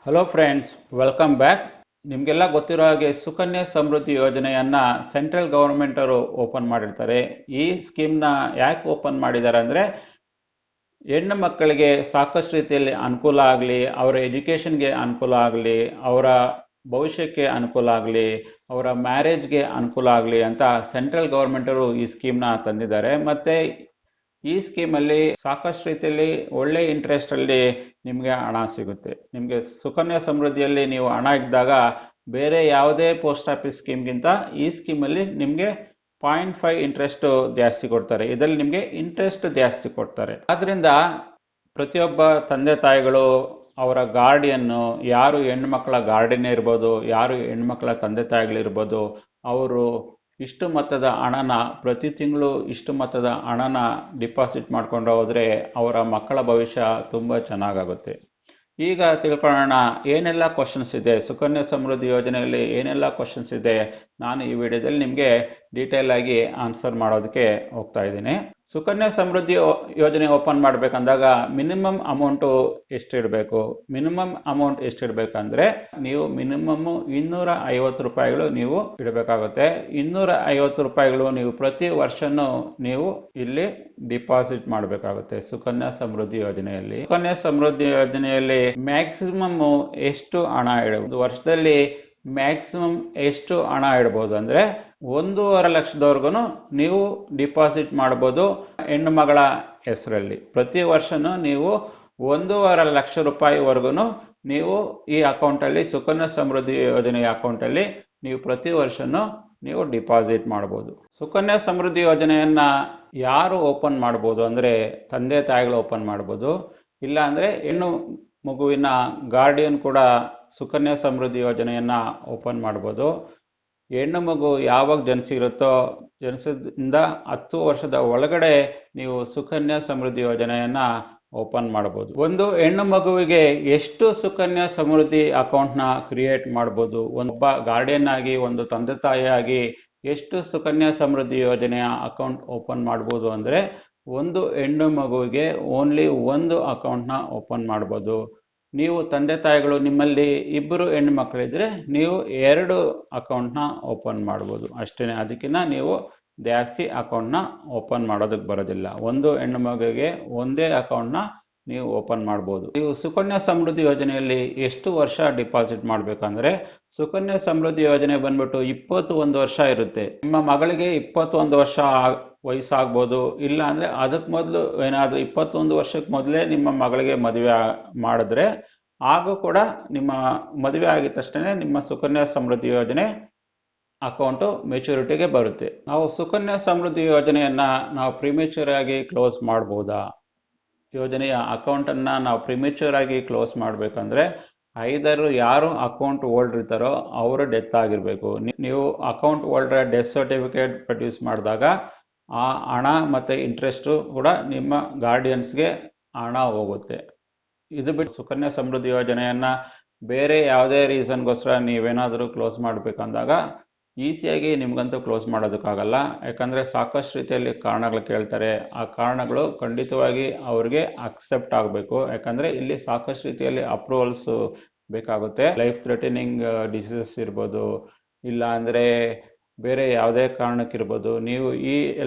Hello friends, welcome back. ನಿಮಗೆಲ್ಲ ಗೊತ್ತಿರೋ ಹಾಗೆ ಸುಕನ್ಯಾ ಸಮೃದ್ಧಿ ಯೋಜನೆಯನ್ನ ಸೆಂಟ್ರಲ್ ಗವರ್ಮೆಂಟ್ ಅವರು ಓಪನ್ ಮಾಡಿರ್ತಾರೆ. ಈ ಸ್ಕೀಮ್ನ ಯಾಕೆ ಓಪನ್ ಮಾಡಿದ್ದಾರೆ ಅಂದರೆ ಹೆಣ್ಣು ಮಕ್ಕಳಿಗೆ ಸಾಕಷ್ಟು ರೀತಿಯಲ್ಲಿ ಅನುಕೂಲ ಆಗಲಿ, ಅವರ ಎಜುಕೇಷನ್ಗೆ ಅನುಕೂಲ ಆಗಲಿ, ಅವರ ಭವಿಷ್ಯಕ್ಕೆ ಅನುಕೂಲ ಆಗಲಿ, ಅವರ ಮ್ಯಾರೇಜ್ಗೆ ಅನುಕೂಲ ಆಗಲಿ ಅಂತ ಸೆಂಟ್ರಲ್ ಗವರ್ಮೆಂಟ್ ಅವರು ಈ ಸ್ಕೀಮ್ನ ತಂದಿದ್ದಾರೆ. ಮತ್ತೆ ಈ ಸ್ಕೀಮಲ್ಲಿ ಸಾಕಷ್ಟು ರೀತಿಯಲ್ಲಿ ಒಳ್ಳೆ ಇಂಟ್ರೆಸ್ಟಲ್ಲಿ ನಿಮಗೆ ಹಣ ಸಿಗುತ್ತೆ. ನಿಮಗೆ ಸುಕನ್ಯಾ ಸಮೃದ್ಧಿಯಲ್ಲಿ ನೀವು ಹಣ ಇದ್ದಾಗ ಬೇರೆ ಯಾವುದೇ ಪೋಸ್ಟ್ ಆಫೀಸ್ ಸ್ಕೀಮ್ಗಿಂತ ಈ ಸ್ಕೀಮಲ್ಲಿ ನಿಮಗೆ 0.5 ಇಂಟ್ರೆಸ್ಟ್ ಜಾಸ್ತಿ ಕೊಡ್ತಾರೆ. ಇದರಲ್ಲಿ ನಿಮಗೆ ಇಂಟ್ರೆಸ್ಟ್ ಜಾಸ್ತಿ ಕೊಡ್ತಾರೆ. ಆದ್ದರಿಂದ ಪ್ರತಿಯೊಬ್ಬ ತಂದೆ ತಾಯಿಗಳು ಅವರ ಗಾರ್ಡಿಯನ್ನು, ಯಾರು ಹೆಣ್ಮಕ್ಳ ಗಾರ್ಡಿಯನ್ ಇರ್ಬೋದು, ಯಾರು ಹೆಣ್ಮಕ್ಳ ತಂದೆ ತಾಯಿಗಳಿರ್ಬೋದು, ಅವರು ಇಷ್ಟು ಮೊತ್ತದ ಹಣನ ಪ್ರತಿ ತಿಂಗಳು ಇಷ್ಟು ಮೊತ್ತದ ಹಣನ ಡಿಪಾಸಿಟ್ ಮಾಡ್ಕೊಂಡು ಹೋದರೆ ಅವರ ಮಕ್ಕಳ ಭವಿಷ್ಯ ತುಂಬ ಚೆನ್ನಾಗಾಗುತ್ತೆ. ಈಗ ತಿಳ್ಕೊಳ್ಳೋಣ ಏನೆಲ್ಲ ಕ್ವಶನ್ಸ್ ಇದೆ, ಸುಕನ್ಯಾ ಸಮೃದ್ಧಿ ಯೋಜನೆಯಲ್ಲಿ ಏನೆಲ್ಲ ಕ್ವಶನ್ಸ್ ಇದೆ. ನಾನು ಈ ವಿಡಿಯೋದಲ್ಲಿ ನಿಮಗೆ ಡೀಟೇಲ್ ಆಗಿ ಆನ್ಸರ್ ಮಾಡೋದಕ್ಕೆ ಹೋಗ್ತಾ ಇದ್ದೀನಿ. ಸುಕನ್ಯಾ ಸಮೃದ್ಧಿ ಯೋಜನೆ ಓಪನ್ ಮಾಡಬೇಕಂದಾಗ ಮಿನಿಮಮ್ ಅಮೌಂಟು ಎಷ್ಟಿಡಬೇಕು? ಮಿನಿಮಮ್ ಅಮೌಂಟ್ ಎಷ್ಟಿಡಬೇಕಂದ್ರೆ ನೀವು ಮಿನಿಮಮ್ 250 ರೂಪಾಯಿಗಳು ನೀವು ಇಡಬೇಕಾಗುತ್ತೆ. 250 ರೂಪಾಯಿಗಳು ನೀವು ಪ್ರತಿ ವರ್ಷನೂ ನೀವು ಇಲ್ಲಿ ಡಿಪಾಸಿಟ್ ಮಾಡಬೇಕಾಗುತ್ತೆ ಸುಕನ್ಯಾ ಸಮೃದ್ಧಿ ಯೋಜನೆಯಲ್ಲಿ. ಸುಕನ್ಯಾ ಸಮೃದ್ಧಿ ಯೋಜನೆಯಲ್ಲಿ ಮ್ಯಾಕ್ಸಿಮಮ್ ಎಷ್ಟು ಹಣ ಇಡಬಹುದು? ವರ್ಷದಲ್ಲಿ ಮ್ಯಾಕ್ಸಿಮಮ್ ಎಷ್ಟು ಹಣ ಇಡಬಹುದು ಅಂದ್ರೆ 1.5 ಲಕ್ಷದವರೆಗೂ ನೀವು ಡಿಪಾಸಿಟ್ ಮಾಡಬಹುದು ಹೆಣ್ಣು ಮಗಳ ಹೆಸರಲ್ಲಿ. ಪ್ರತಿ ವರ್ಷನೂ ನೀವು 1.5 ಲಕ್ಷ ರೂಪಾಯಿವರೆಗೂ ನೀವು ಈ ಅಕೌಂಟಲ್ಲಿ, ಸುಕನ್ಯಾ ಸಮೃದ್ಧಿ ಯೋಜನೆಯ ಅಕೌಂಟಲ್ಲಿ ನೀವು ಪ್ರತಿ ವರ್ಷನೂ ನೀವು ಡಿಪಾಸಿಟ್ ಮಾಡಬಹುದು. ಸುಕನ್ಯಾ ಸಮೃದ್ಧಿ ಯೋಜನೆಯನ್ನ ಯಾರು ಓಪನ್ ಮಾಡ್ಬೋದು ಅಂದ್ರೆ ತಂದೆ ತಾಯಿಗಳು ಓಪನ್ ಮಾಡ್ಬೋದು. ಇಲ್ಲ ಅಂದ್ರೆ ಹೆಣ್ಣು ಮಗುವಿನ ಗಾರ್ಡಿಯನ್ ಕೂಡ ಸುಕನ್ಯಾ ಸಮೃದ್ಧಿ ಯೋಜನೆಯನ್ನ ಓಪನ್ ಮಾಡ್ಬೋದು. ಹೆಣ್ಣು ಮಗು ಯಾವಾಗ ಜನಿಸಿರುತ್ತೋ ಜನಿಸಿದಿಂದ 10 ವರ್ಷದ ಒಳಗಡೆ ನೀವು ಸುಕನ್ಯಾ ಸಮೃದ್ಧಿ ಯೋಜನೆಯನ್ನ ಓಪನ್ ಮಾಡಬಹುದು. ಒಂದು ಹೆಣ್ಣು ಮಗುವಿಗೆ ಎಷ್ಟು ಸುಕನ್ಯಾ ಸಮೃದ್ಧಿ ಅಕೌಂಟ್ನ ಕ್ರಿಯೇಟ್ ಮಾಡ್ಬೋದು? ಒಬ್ಬ ಗಾರ್ಡಿಯನ್ ಆಗಿ, ಒಂದು ತಂದೆ ತಾಯಿಯಾಗಿ ಎಷ್ಟು ಸುಕನ್ಯಾ ಸಮೃದ್ಧಿ ಯೋಜನೆಯ ಅಕೌಂಟ್ ಓಪನ್ ಮಾಡ್ಬೋದು ಅಂದರೆ ಒಂದು ಹೆಣ್ಣು ಮಗುವಿಗೆ ಓನ್ಲಿ ಒಂದು ಅಕೌಂಟ್ನ ಓಪನ್ ಮಾಡ್ಬೋದು. ನೀವು ತಂದೆ ತಾಯಿಗಳು, ನಿಮ್ಮಲ್ಲಿ 2 ಹೆಣ್ಣು ಮಕ್ಕಳಿದ್ರೆ ನೀವು 2 ಅಕೌಂಟ್ನ ಓಪನ್ ಮಾಡ್ಬೋದು ಅಷ್ಟೇ. ಅದಕ್ಕಿಂತ ನೀವು ಜಾಸ್ತಿ ಅಕೌಂಟ್ನ ಓಪನ್ ಮಾಡೋದಕ್ಕೆ ಬರೋದಿಲ್ಲ. ಒಂದು ಹೆಣ್ಣು ಮಗುವಿಗೆ ಒಂದೇ ಅಕೌಂಟ್ನ ನೀವು ಓಪನ್ ಮಾಡ್ಬೋದು. ನೀವು ಸುಕನ್ಯಾ ಸಮೃದ್ಧಿ ಯೋಜನೆಯಲ್ಲಿ ಎಷ್ಟು ವರ್ಷ ಡಿಪಾಸಿಟ್ ಮಾಡಬೇಕಂದ್ರೆ ಸುಕನ್ಯಾ ಸಮೃದ್ಧಿ ಯೋಜನೆ ಬಂದ್ಬಿಟ್ಟು 21 ವರ್ಷ ಇರುತ್ತೆ. ನಿಮ್ಮ ಮಗಳಿಗೆ 21 ವರ್ಷ ವಯಸ್ಸಾಗ್ಬೋದು. ಇಲ್ಲ ಅಂದರೆ ಅದಕ್ಕೆ ಮೊದಲು ಏನಾದರೂ 21 ವರ್ಷಕ್ಕೆ ಮೊದಲೇ ನಿಮ್ಮ ಮಗಳಿಗೆ ಮದುವೆ ಮಾಡಿದ್ರೆ ಆಗ ಕೂಡ ನಿಮ್ಮ ಮದುವೆ ಆಗಿದ ತಕ್ಷಣ ನಿಮ್ಮ ಸುಕನ್ಯಾ ಸಮೃದ್ಧಿ ಯೋಜನೆ ಅಕೌಂಟು ಮೆಚುರಿಟಿಗೆ ಬರುತ್ತೆ. ನಾವು ಸುಕನ್ಯಾ ಸಮೃದ್ಧಿ ಯೋಜನೆಯನ್ನು ನಾವು ಪ್ರಿಮೇಚೂರ್ ಆಗಿ ಕ್ಲೋಸ್ ಮಾಡ್ಬೋದಾ? ಯೋಜನೆಯ ಅಕೌಂಟನ್ನು ನಾವು ಪ್ರಿಮೇಚೂರ್ ಆಗಿ ಕ್ಲೋಸ್ ಮಾಡಬೇಕಂದ್ರೆ ಐದರು ಯಾರು ಅಕೌಂಟ್ ಹೋಲ್ಡರ್ ಇರ್ತಾರೋ ಅವರು ಡೆತ್ ಆಗಿರಬೇಕು. ನೀವು account holder death certificate produce ಮಾಡಿದಾಗ ಆ ಹಣ ಮತ್ತು ಇಂಟ್ರೆಸ್ಟು ಕೂಡ ನಿಮ್ಮ ಗಾರ್ಡಿಯನ್ಸ್ಗೆ ಹಣ ಹೋಗುತ್ತೆ. ಇದು ಬಿಟ್ಟು ಸುಕನ್ಯಾ ಸಮೃದ್ಧಿ ಯೋಜನೆಯನ್ನು ಬೇರೆ ಯಾವುದೇ ರೀಸನ್ಗೋಸ್ಕರ ನೀವೇನಾದರೂ ಕ್ಲೋಸ್ ಮಾಡಬೇಕಂದಾಗ ಈಸಿಯಾಗಿ ನಿಮಗಂತೂ ಕ್ಲೋಸ್ ಮಾಡೋದಕ್ಕಾಗಲ್ಲ. ಯಾಕಂದರೆ ಸಾಕಷ್ಟು ರೀತಿಯಲ್ಲಿ ಕಾರಣಗಳು ಕೇಳ್ತಾರೆ. ಆ ಕಾರಣಗಳು ಖಂಡಿತವಾಗಿ ಅವ್ರಿಗೆ ಅಕ್ಸೆಪ್ಟ್ ಆಗಬೇಕು. ಯಾಕಂದರೆ ಇಲ್ಲಿ ಸಾಕಷ್ಟು ರೀತಿಯಲ್ಲಿ ಅಪ್ರೂವಲ್ಸು ಬೇಕಾಗುತ್ತೆ. ಲೈಫ್ ಥ್ರೆಟನಿಂಗ್ ಡಿಸೀಸಸ್ ಇರ್ಬೋದು, ಇಲ್ಲ ಅಂದರೆ ಬೇರೆ ಯಾವುದೇ ಕಾರಣಕ್ಕಿರ್ಬೋದು. ನೀವು ಈ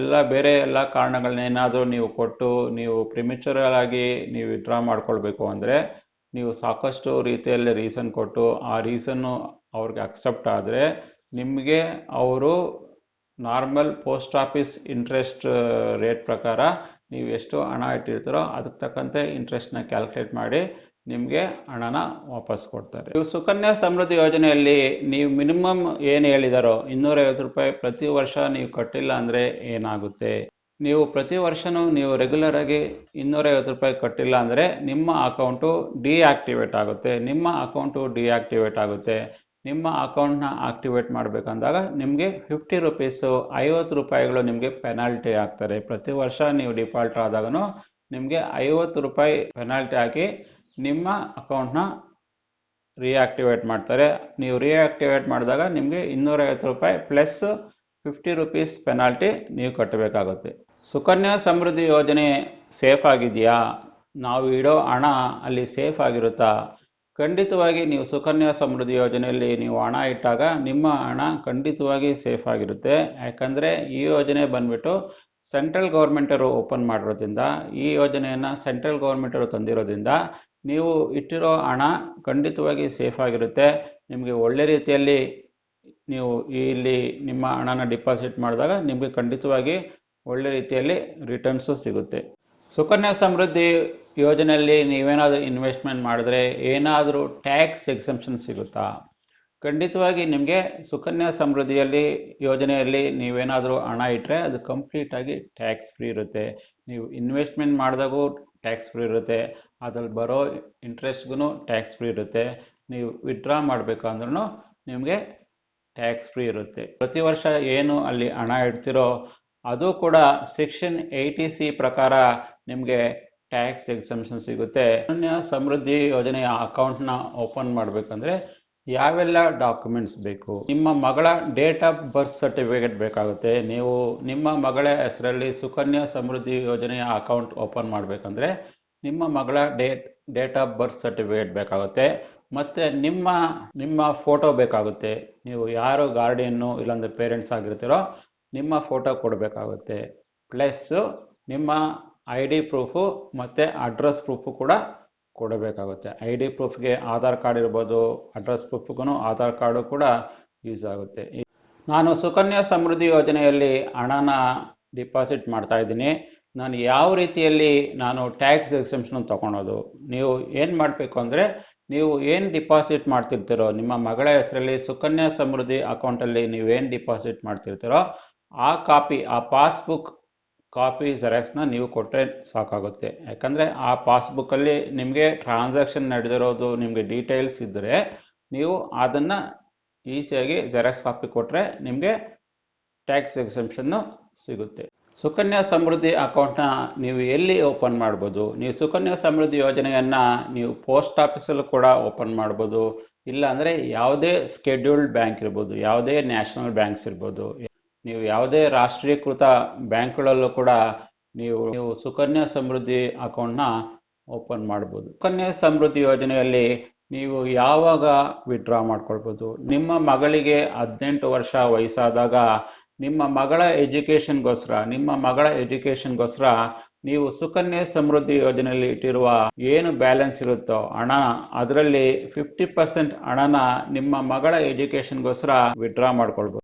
ಬೇರೆ ಎಲ್ಲ ಕಾರಣಗಳನ್ನೇನಾದರೂ ನೀವು ಕೊಟ್ಟು ನೀವು ಪ್ರಿಮೇಚೂರಲ್ ಆಗಿ ನೀವು ವಿಡ್ರಾ ಮಾಡ್ಕೊಳ್ಬೇಕು ಅಂದರೆ ನೀವು ಸಾಕಷ್ಟು ರೀತಿಯಲ್ಲಿ ರೀಸನ್ ಕೊಟ್ಟು ಆ ರೀಸನ್ನು ಅವ್ರಿಗೆ ಅಕ್ಸೆಪ್ಟ್ ಆದರೆ ನಿಮಗೆ ಅವರು normal post office interest rate ಪ್ರಕಾರ ನೀವು ಎಷ್ಟು ಹಣ ಇಟ್ಟಿರ್ತೀರೋ ಅದಕ್ಕೆ ತಕ್ಕಂತೆ ಇಂಟ್ರೆಸ್ಟ್ನ ಕ್ಯಾಲ್ಕುಲೇಟ್ ಮಾಡಿ ನಿಮಗೆ ಹಣನ ವಾಪಸ್ ಕೊಡ್ತಾರೆ. ನೀವು ಸುಕನ್ಯಾ ಸಮೃದ್ಧಿ ಯೋಜನೆಯಲ್ಲಿ ನೀವು ಮಿನಿಮಮ್ ಏನು ಹೇಳಿದಾರೋ 250 ರೂಪಾಯಿ ಪ್ರತಿ ವರ್ಷ ನೀವು ಕಟ್ಟಿಲ್ಲ ಅಂದರೆ ಏನಾಗುತ್ತೆ? ನೀವು ಪ್ರತಿ ವರ್ಷನೂ ನೀವು ರೆಗ್ಯುಲರ್ ಆಗಿ 250 ರೂಪಾಯಿ ಕಟ್ಟಿಲ್ಲ ಅಂದರೆ ನಿಮ್ಮ ಅಕೌಂಟು ಡಿಆಕ್ಟಿವೇಟ್ ಆಗುತ್ತೆ. ನಿಮ್ಮ ಅಕೌಂಟು ಡಿಆಕ್ಟಿವೇಟ್ ಆಗುತ್ತೆ. ನಿಮ್ಮ ಅಕೌಂಟ್ನ ಆಕ್ಟಿವೇಟ್ ಮಾಡಬೇಕಂದಾಗ ನಿಮಗೆ 50 ರೂಪೀಸು 50 ರೂಪಾಯಿಗಳು ನಿಮಗೆ ಪೆನಾಲ್ಟಿ ಹಾಕ್ತಾರೆ. ಪ್ರತಿ ವರ್ಷ ನೀವು ಡಿಫಾಲ್ಟ್ ಆದಾಗೂ ನಿಮಗೆ 50 ರೂಪಾಯಿ ಪೆನಾಲ್ಟಿ ಹಾಕಿ ನಿಮ್ಮ ಅಕೌಂಟ್ನ ರಿಯಾಕ್ಟಿವೇಟ್ ಮಾಡ್ತಾರೆ. ನೀವು ರಿಯಾಕ್ಟಿವೇಟ್ ಮಾಡಿದಾಗ ನಿಮಗೆ 250 ರೂಪಾಯಿ ಪ್ಲಸ್ 50 ರೂಪೀಸ್ ಪೆನಾಲ್ಟಿ ನೀವು ಕಟ್ಟಬೇಕಾಗುತ್ತೆ. ಸುಕನ್ಯಾ ಸಮೃದ್ಧಿ ಯೋಜನೆ ಸೇಫ್ ಆಗಿದೆಯಾ? ನಾವು ಇಡೋ ಹಣ ಅಲ್ಲಿ ಸೇಫ್ ಆಗಿರುತ್ತಾ? ಖಂಡಿತವಾಗಿ ನೀವು ಸುಕನ್ಯಾ ಸಮೃದ್ಧಿ ಯೋಜನೆಯಲ್ಲಿ ನೀವು ಹಣ ಇಟ್ಟಾಗ ನಿಮ್ಮ ಹಣ ಖಂಡಿತವಾಗಿ ಸೇಫ್ ಆಗಿರುತ್ತೆ. ಯಾಕಂದರೆ ಈ ಯೋಜನೆ ಬಂದ್ಬಿಟ್ಟು ಸೆಂಟ್ರಲ್ ಗೌರ್ಮೆಂಟರು ಓಪನ್ ಮಾಡಿರೋದ್ರಿಂದ, ಈ ಯೋಜನೆಯನ್ನು ಸೆಂಟ್ರಲ್ ಗೌರ್ಮೆಂಟರು ತಂದಿರೋದ್ರಿಂದ ನೀವು ಇಟ್ಟಿರೋ ಹಣ ಖಂಡಿತವಾಗಿ ಸೇಫ್ ಆಗಿರುತ್ತೆ. ನಿಮಗೆ ಒಳ್ಳೆ ರೀತಿಯಲ್ಲಿ ನೀವು ಇಲ್ಲಿ ನಿಮ್ಮ ಹಣನ ಡಿಪಾಸಿಟ್ ಮಾಡಿದಾಗ ನಿಮಗೆ ಖಂಡಿತವಾಗಿ ಒಳ್ಳೆ ರೀತಿಯಲ್ಲಿ ರಿಟರ್ನ್ಸು ಸಿಗುತ್ತೆ. ಸುಕನ್ಯಾ ಸಮೃದ್ಧಿ ಯೋಜನೆಯಲ್ಲಿ ನೀವೇನಾದರೂ ಇನ್ವೆಸ್ಟ್ಮೆಂಟ್ ಮಾಡಿದ್ರೆ ಏನಾದರೂ ಟ್ಯಾಕ್ಸ್ ಎಕ್ಸೆಂಪ್ಷನ್ ಸಿಗುತ್ತಾ? ಖಂಡಿತವಾಗಿ ನಿಮಗೆ ಸುಕನ್ಯಾ ಸಮೃದ್ಧಿಯಲ್ಲಿ ಯೋಜನೆಯಲ್ಲಿ ನೀವೇನಾದರೂ ಹಣ ಇಟ್ಟರೆ ಅದು ಕಂಪ್ಲೀಟಾಗಿ ಟ್ಯಾಕ್ಸ್ ಫ್ರೀ ಇರುತ್ತೆ. ನೀವು ಇನ್ವೆಸ್ಟ್ಮೆಂಟ್ ಮಾಡಿದಾಗೂ ಟ್ಯಾಕ್ಸ್ ಫ್ರೀ ಇರುತ್ತೆ, ಅದ್ರಲ್ಲಿ ಬರೋ ಇಂಟ್ರೆಸ್ಟ್ಗೂ ಟ್ಯಾಕ್ಸ್ ಫ್ರೀ ಇರುತ್ತೆ. ನೀವು ವಿತ್ಡ್ರಾ ಮಾಡಬೇಕಂದ್ರೂ ನಿಮಗೆ ಟ್ಯಾಕ್ಸ್ ಫ್ರೀ ಇರುತ್ತೆ. ಪ್ರತಿ ವರ್ಷ ಏನು ಅಲ್ಲಿ ಹಣ ಇಡ್ತಿರೋ ಅದು ಕೂಡ ಸೆಕ್ಷನ್ 80C ಪ್ರಕಾರ ನಿಮಗೆ ಟ್ಯಾಕ್ಸ್ ಎಕ್ಸೆಂಪ್ಷನ್ ಸಿಗುತ್ತೆ. ಸುಕನ್ಯಾ ಸಮೃದ್ಧಿ ಯೋಜನೆಯ ಅಕೌಂಟ್ನ ಓಪನ್ ಮಾಡಬೇಕಂದ್ರೆ ಯಾವೆಲ್ಲ ಡಾಕ್ಯುಮೆಂಟ್ಸ್ ಬೇಕು? ನಿಮ್ಮ ಮಗಳ ಡೇಟ್ ಆಫ್ ಬರ್ತ್ ಸರ್ಟಿಫಿಕೇಟ್ ಬೇಕಾಗುತ್ತೆ. ನೀವು ನಿಮ್ಮ ಮಗಳ ಹೆಸರಲ್ಲಿ ಸುಕನ್ಯಾ ಸಮೃದ್ಧಿ ಯೋಜನೆಯ ಅಕೌಂಟ್ ಓಪನ್ ಮಾಡಬೇಕಂದ್ರೆ ನಿಮ್ಮ ಮಗಳ ಡೇಟ್ ಆಫ್ ಬರ್ತ್ ಸರ್ಟಿಫಿಕೇಟ್ ಬೇಕಾಗುತ್ತೆ. ಮತ್ತು ನಿಮ್ಮ ಫೋಟೋ ಬೇಕಾಗುತ್ತೆ. ನೀವು ಯಾರು ಗಾರ್ಡಿಯನ್ನು ಇಲ್ಲಾಂದರೆ ಪೇರೆಂಟ್ಸ್ ಆಗಿರ್ತೀರೋ ನಿಮ್ಮ ಫೋಟೋ ಕೊಡಬೇಕಾಗುತ್ತೆ. ಪ್ಲಸ್ಸು ನಿಮ್ಮ ID ಪ್ರೂಫು ಮತ್ತು ಅಡ್ರೆಸ್ ಪ್ರೂಫು ಕೂಡ ಕೊಡಬೇಕಾಗುತ್ತೆ. ID ಪ್ರೂಫ್ಗೆ ಆಧಾರ್ ಕಾರ್ಡ್ ಇರ್ಬೋದು, ಅಡ್ರೆಸ್ ಪ್ರೂಫ್ಗೂ ಆಧಾರ್ ಕಾರ್ಡು ಕೂಡ ಯೂಸ್ ಆಗುತ್ತೆ. ನಾನು ಸುಕನ್ಯಾ ಸಮೃದ್ಧಿ ಯೋಜನೆಯಲ್ಲಿ ಹಣನ ಡಿಪಾಸಿಟ್ ಮಾಡ್ತಾ ಇದ್ದೀನಿ. ನಾನು ಯಾವ ರೀತಿಯಲ್ಲಿ ನಾನು ಟ್ಯಾಕ್ಸ್ ಎಕ್ಸೆಂಪ್ಷನ್ ತೊಗೊಳೋದು? ನೀವು ಏನು ಮಾಡಬೇಕು ಅಂದರೆ, ನೀವು ಏನು ಡಿಪಾಸಿಟ್ ಮಾಡ್ತಿರ್ತೀರೋ ನಿಮ್ಮ ಮಗಳ ಹೆಸರಲ್ಲಿ ಸುಕನ್ಯಾ ಸಮೃದ್ಧಿ ಅಕೌಂಟಲ್ಲಿ ನೀವೇನು ಡಿಪಾಸಿಟ್ ಮಾಡ್ತಿರ್ತೀರೋ ಆ ಪಾಸ್ಬುಕ್ ಕಾಪಿ ಜೆರಾಕ್ಸ್ನ ನೀವು ಕೊಟ್ಟರೆ ಸಾಕಾಗುತ್ತೆ. ಯಾಕಂದರೆ ಆ ಪಾಸ್ಬುಕ್ಕಲ್ಲಿ ನಿಮಗೆ ಟ್ರಾನ್ಸಾಕ್ಷನ್ ನಡೆದಿರೋದು ನಿಮಗೆ ಡೀಟೇಲ್ಸ್ ಇದ್ದರೆ ನೀವು ಅದನ್ನು ಈಸಿಯಾಗಿ ಜೆರಾಕ್ಸ್ ಕಾಪಿ ಕೊಟ್ಟರೆ ನಿಮಗೆ ಟ್ಯಾಕ್ಸ್ ಎಕ್ಸೆಂಪ್ಷನ್ನು ಸಿಗುತ್ತೆ. ಸುಕನ್ಯಾ ಸಮೃದ್ಧಿ ಅಕೌಂಟ್ನ ನೀವು ಎಲ್ಲಿ ಓಪನ್ ಮಾಡ್ಬೋದು? ನೀವು ಸುಕನ್ಯಾ ಸಮೃದ್ಧಿ ಯೋಜನೆಯನ್ನು ನೀವು ಪೋಸ್ಟ್ ಆಫೀಸಲ್ಲೂ ಕೂಡ ಓಪನ್ ಮಾಡ್ಬೋದು. ಇಲ್ಲ ಅಂದರೆ ಯಾವುದೇ ಸ್ಕೆಡ್ಯೂಲ್ಡ್ ಬ್ಯಾಂಕ್ ಇರ್ಬೋದು, ಯಾವುದೇ ನ್ಯಾಷನಲ್ ಬ್ಯಾಂಕ್ಸ್ ಇರ್ಬೋದು, ನೀವು ಯಾವುದೇ ರಾಷ್ಟ್ರೀಕೃತ ಬ್ಯಾಂಕ್ಗಳಲ್ಲೂ ಕೂಡ ನೀವು ಸುಕನ್ಯಾ ಸಮೃದ್ಧಿ ಅಕೌಂಟ್ನ ಓಪನ್ ಮಾಡ್ಬೋದು. ಸುಕನ್ಯಾ ಸಮೃದ್ಧಿ ಯೋಜನೆಯಲ್ಲಿ ನೀವು ಯಾವಾಗ ವಿತ್ಡ್ರಾ ಮಾಡ್ಕೊಳ್ಬೋದು? ನಿಮ್ಮ ಮಗಳಿಗೆ 18 ವರ್ಷ ವಯಸ್ಸಾದಾಗ ನಿಮ್ಮ ಮಗಳ ಎಜುಕೇಷನ್ಗೋಸ್ಕರ ನೀವು ಸುಕನ್ಯಾ ಸಮೃದ್ಧಿ ಯೋಜನೆಯಲ್ಲಿ ಇಟ್ಟಿರುವ ಏನು ಬ್ಯಾಲೆನ್ಸ್ ಇರುತ್ತೋ ಹಣ, ಅದರಲ್ಲಿ 50% ಹಣನ ನಿಮ್ಮ ಮಗಳ ಎಜುಕೇಷನ್ಗೋಸ್ಕರ ವಿತ್ಡ್ರಾ ಮಾಡ್ಕೊಳ್ಬೋದು.